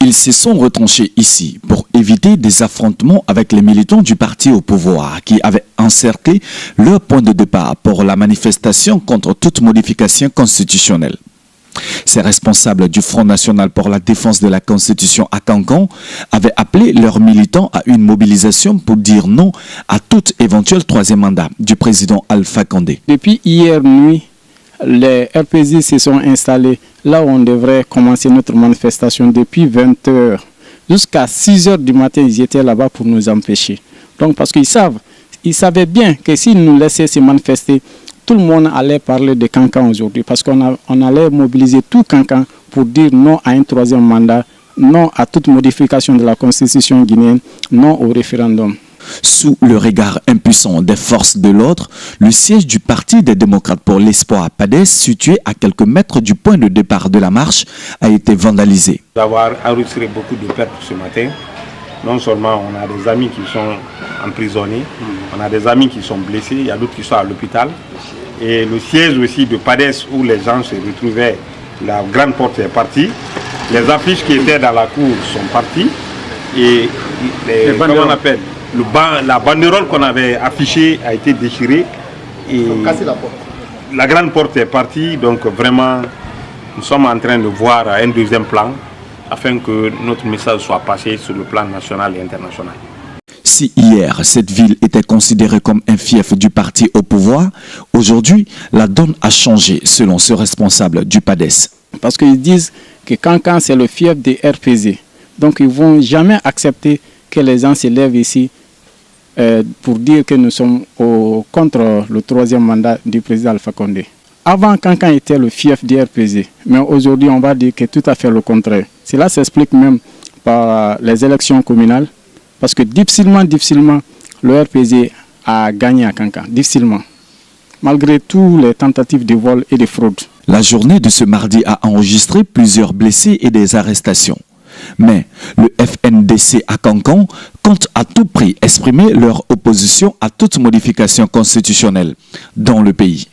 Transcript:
Ils se sont retranchés ici pour éviter des affrontements avec les militants du parti au pouvoir qui avaient encerclé leur point de départ pour la manifestation contre toute modification constitutionnelle. Ces responsables du Front National pour la défense de la Constitution à Kankan avaient appelé leurs militants à une mobilisation pour dire non à tout éventuel troisième mandat du président Alpha Condé. Depuis hier nuit, les RPZ se sont installés là où on devrait commencer notre manifestation depuis 20 h. Jusqu'à 6 h du matin, ils étaient là-bas pour nous empêcher. Donc parce qu'ils savaient bien que s'ils nous laissaient se manifester, tout le monde allait parler de Kankan aujourd'hui parce qu'on allait mobiliser tout Kankan pour dire non à un troisième mandat, non à toute modification de la constitution guinéenne, non au référendum. Sous le regard impuissant des forces de l'ordre, le siège du Parti des démocrates pour l'espoir à PADES, situé à quelques mètres du point de départ de la marche, a été vandalisé. D'avoir enregistré beaucoup de pertes ce matin. Non seulement on a des amis qui sont emprisonnés, on a des amis qui sont blessés, il y a d'autres qui sont à l'hôpital. Et le siège aussi de PADES où les gens se retrouvaient, la grande porte est partie. Les affiches qui étaient dans la cour sont parties. Et comment on appelle, la banderole qu'on avait affichée a été déchirée. Et la grande porte est partie. Donc vraiment, nous sommes en train de voir un deuxième plan afin que notre message soit passé sur le plan national et international. Si hier, cette ville était considérée comme un fief du parti au pouvoir, aujourd'hui, la donne a changé selon ce responsable du PADES. Parce qu'ils disent que Kankan, c'est le fief des RPZ. Donc, ils ne vont jamais accepter que les gens se lèvent ici pour dire que nous sommes contre le troisième mandat du président Alpha Condé. Avant, Kankan était le fief des RPZ. Mais aujourd'hui, on va dire que tout à fait le contraire. Cela s'explique même par les élections communales. Parce que difficilement, le RPZ a gagné à Kankan. Difficilement. Malgré toutes les tentatives de vol et de fraude. La journée de ce mardi a enregistré plusieurs blessés et des arrestations. Mais le FNDC à Kankan compte à tout prix exprimer leur opposition à toute modification constitutionnelle dans le pays.